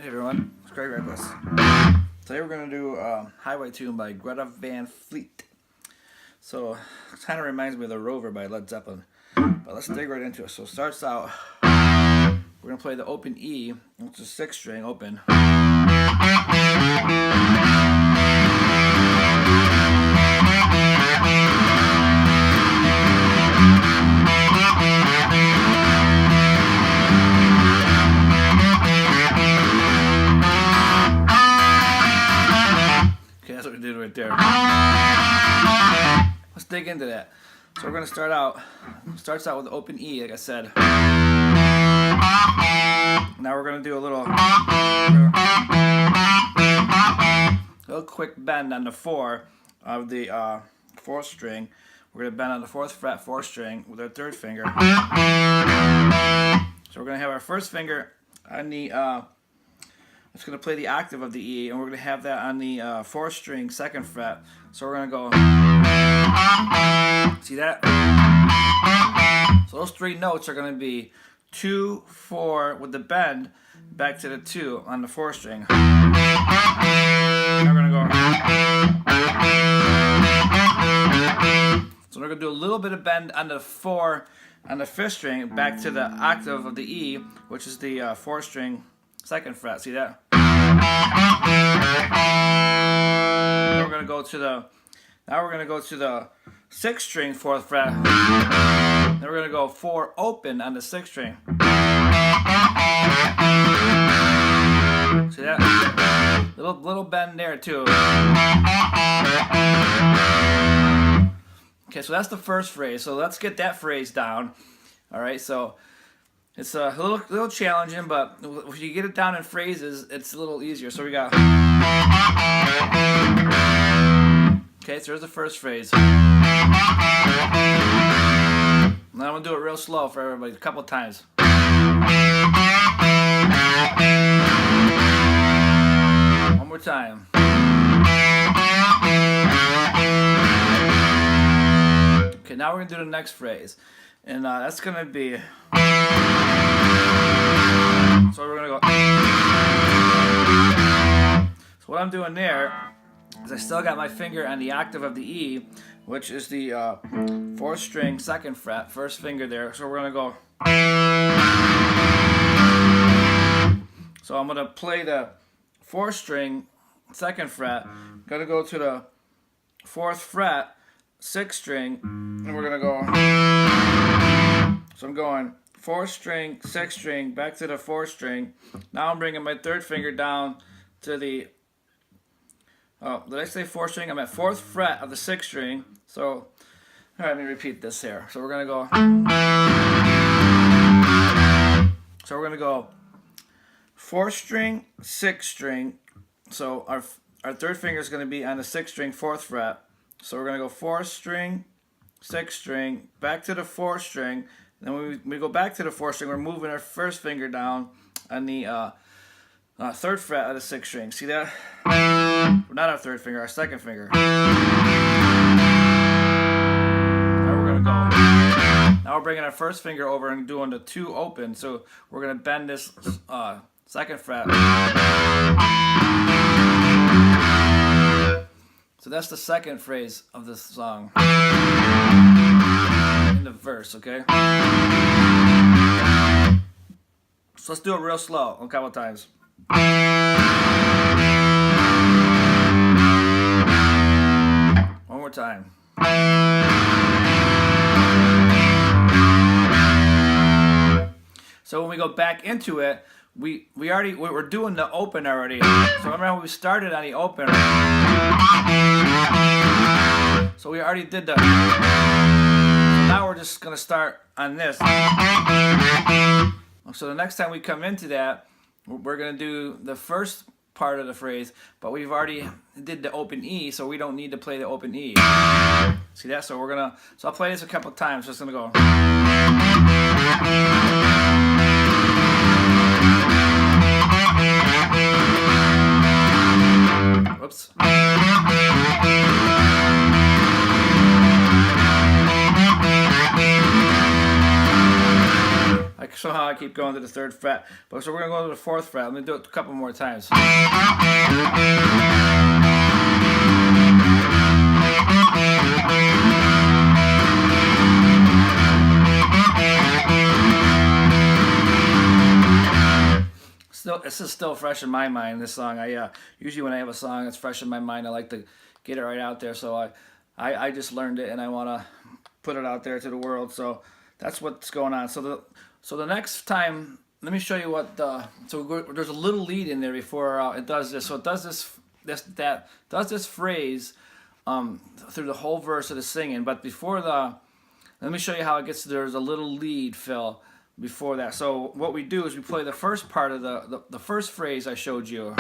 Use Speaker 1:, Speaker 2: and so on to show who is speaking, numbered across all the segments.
Speaker 1: Hey everyone, it's Greg Reckless. Today we're going to do Highway Tune by Greta Van Fleet. So it kind of reminds me of The Rover by Led Zeppelin. But let's dig right into it. So it starts out, we're going to play the open E, which is 6th string open. That's what we did right there. Let's dig into that. So we're going to starts out with the open E, like I said. Now we're going to do a little quick bend on the 4 of the 4th string. We're going to bend on the 4th fret, 4th string with our 3rd finger. So we're going to have our 1st finger on the it's going to play the octave of the E, and we're going to have that on the 4th string, 2nd fret. So we're going to go, see that? So those 3 notes are going to be 2, 4 with the bend back to the 2 on the 4th string. Now we're going to go. So we're going to do a little bit of bend on the 4 on the 5th string back to the octave of the E, which is the 4th string, 2nd fret. See that? Now we're going to go to the 6th string, 4th fret. Then we're going to go 4 open on the 6th string. See that? Little bend there too. Okay, so that's the first phrase. So let's get that phrase down. All right, so it's a little challenging, but if you get it down in phrases, it's a little easier. So we got. Okay, so there's the first phrase. Now I'm gonna do it real slow for everybody, a couple times. One more time. Okay, now we're gonna do the next phrase, and that's gonna be. So we're gonna go. So what I'm doing there is I still got my finger on the octave of the E, which is the 4th string, 2nd fret, 1st finger there. So we're gonna go. So I'm gonna play the 4th string, 2nd fret. Gonna go to the 4th fret, 6th string, and we're gonna go. So I'm going 4th string, 6th string, back to the 4th string. Now I'm bringing my 3rd finger down to the, did I say 4th string? I'm at 4th fret of the 6th string. So, all right, let me repeat this here. So we're going to go 4th string, 6th string. So our 3rd finger is going to be on the 6th string, 4th fret. So we're going to go 4th string, 6th string, back to the 4th string. Then when we go back to the 4th string, we're moving our 1st finger down on the 3rd fret of the 6th string. See that? Not our 3rd finger, our 2nd finger. Now we're going to go. Now we're bringing our 1st finger over and doing the 2 open. So we're going to bend this 2nd fret. So that's the 2nd phrase of this song. In the verse, okay? So let's do it real slow a couple times. One more time. So when we go back into it, we're doing the open already. So remember how we started on the open. So we already did the. Now we're just going to start on this. So the next time we come into that, we're going to do the first part of the phrase, but we've already did the open E, so we don't need to play the open E. See that? So I'll play this a couple times. So it's going to go. Whoops. somehow I keep keep going to the 3rd fret. But so we're going to go to the 4th fret. Let me do it a couple more times. This is still fresh in my mind, this song. Usually when I have a song that's fresh in my mind, I like to get it right out there. So I just learned it and I want to put it out there to the world. So that's what's going on. So the next time, let me show you what there's a little lead in there before it does this. So it does this phrase through the whole verse of the singing. But let me show you how it gets. There's a little lead fill before that. So what we do is we play the first part of the first phrase I showed you.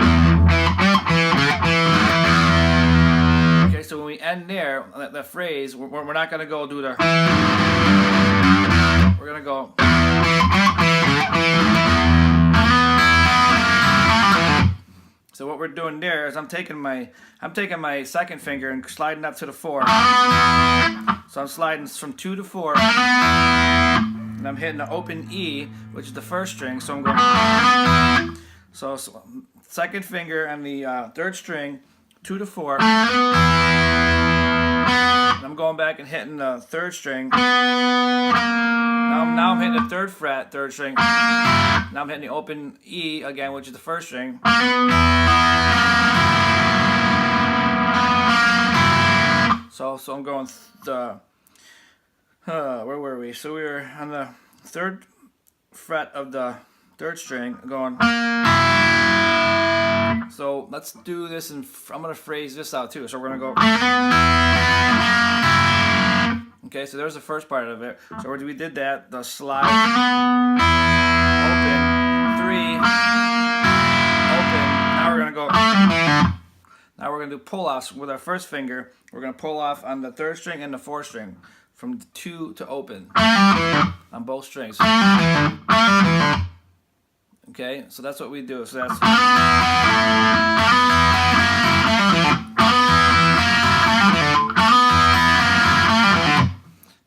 Speaker 1: Okay, so when we end there, that phrase, we're not going to go do the... We're going to go... So what we're doing there is I'm taking my 2nd finger and sliding up to the 4. So I'm sliding from 2 to 4. And I'm hitting the open E, which is the 1st string, so I'm going... So 2nd finger on the 3rd string, 2 to 4. And I'm going back and hitting the 3rd string. Now I'm hitting the 3rd fret, 3rd string. Now I'm hitting the open E again, which is the 1st string. So I'm going... where were we? So we were on the 3rd fret of the 3rd string going. So let's do this, and I'm going to phrase this out too. So we're going to go. Okay, so there's the first part of it. So we did that, the slide, open, 3, open. Now we're going to go. Now we're going to do pull-offs with our first finger. We're going to pull off on the 3rd string and the 4th string. From 2 to open on both strings. Okay, so that's what we do. So that's...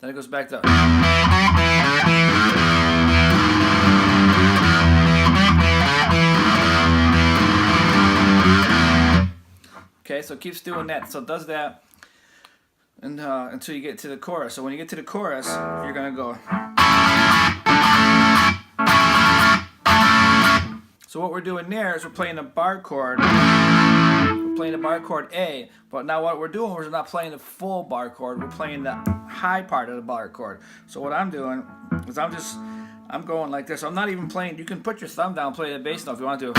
Speaker 1: Then it goes back to... Okay, so it keeps doing that. So it does that. And until you get to the chorus. So when you get to the chorus, you're going to go. So what we're doing there is we're playing the bar chord. We're playing the bar chord A. But now what we're doing is we're not playing the full bar chord. We're playing the high part of the bar chord. So what I'm doing is I'm going like this. I'm not even playing. You can put your thumb down and play the bass note if you want to.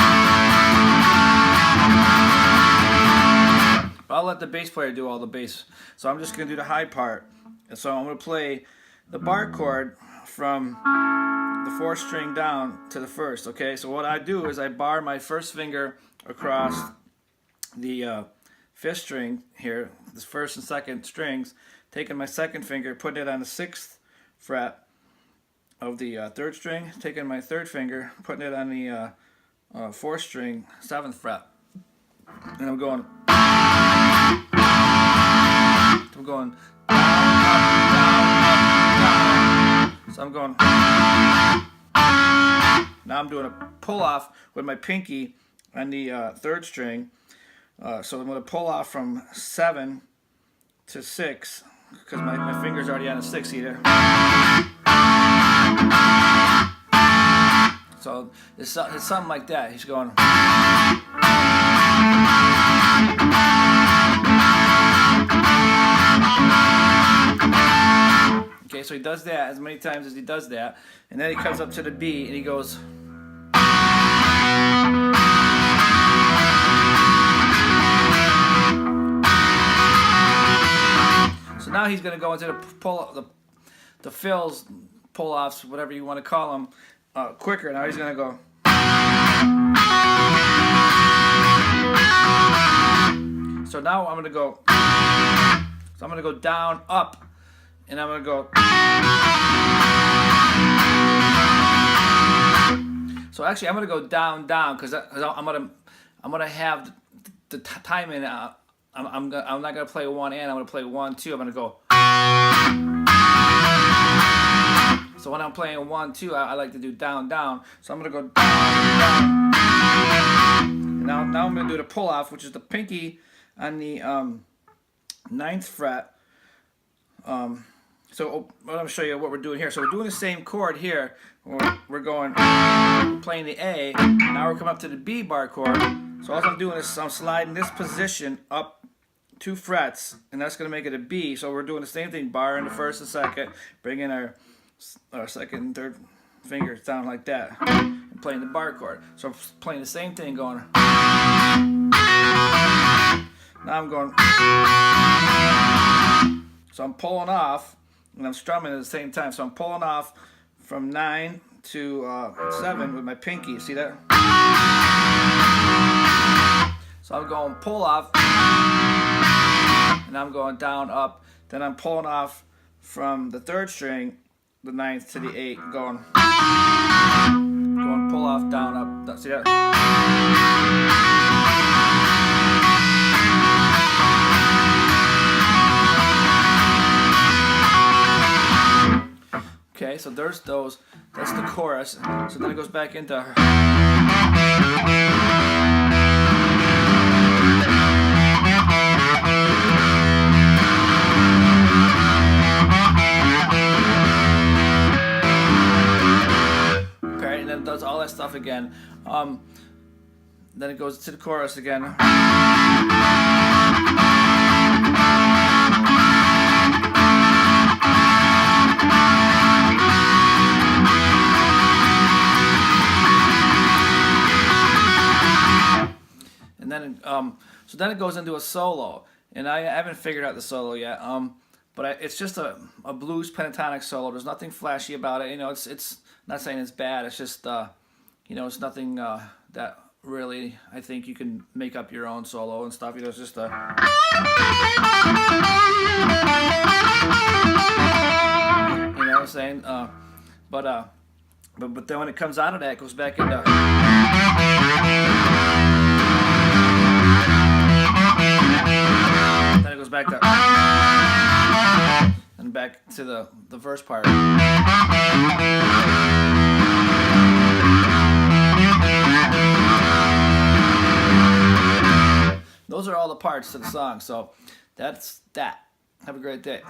Speaker 1: I'll let the bass player do all the bass. So I'm just going to do the high part. And so I'm going to play the bar chord from the 4th string down to the 1st. Okay, so what I do is I bar my 1st finger across the 5th string here, the 1st and 2nd strings, taking my 2nd finger, putting it on the 6th fret of the 3rd string, taking my 3rd finger, putting it on the 4th string, 7th fret. And I'm going down, up, down. So I'm going. Now I'm doing a pull off with my pinky on the 3rd string. So I'm going to pull off from 7 to 6 because my finger's already on the 6 either. So it's something like that. He's going. Okay, so he does that as many times as he does that, and then he comes up to the B and he goes. So now he's going to go into the fills, pull-offs, whatever you want to call them, quicker. Now he's going to go. So now I'm going to go. So I'm going to go down, up, and I'm going to go. So actually, I'm going to go down, down, because I'm going to have the timing. I'm not going to play 1 and I'm going to play 1, 2. I'm going to go. So when I'm playing 1, 2, I like to do down, down. So I'm gonna go down, down. Now I'm gonna do the pull off, which is the pinky on the 9th fret. So I'm going to show you what we're doing here. So we're doing the same chord here. We're playing the A. Now we're coming up to the B bar chord. So all I'm doing is I'm sliding this position up 2 frets, and that's going to make it a B. So we're doing the same thing, bar in the 1st and 2nd, bringing our 2nd and 3rd fingers down like that, and playing the bar chord. So I'm playing the same thing, going. Now I'm going. So I'm pulling off, and I'm strumming at the same time. So I'm pulling off from 9 to 7 with my pinky. See that? So I'm going pull off, and I'm going down, up. Then I'm pulling off from the 3rd string, the 9th to the 8th, going pull off, down, up. See that? Okay, so there's those. That's the chorus. So then it goes back into. Okay, and then it does all that stuff again. Then it goes to the chorus again. And then, so then it goes into a solo, and I haven't figured out the solo yet. But it's just a blues pentatonic solo. There's nothing flashy about it. You know, it's not saying it's bad. It's just, you know, it's nothing that really I think you can make up your own solo and stuff. You know, it's just a. You know what I'm saying? But then when it comes out of that, it goes back into. Then it goes back to, and back to the verse part. Those are all the parts to the song. So that's that. Have a great day.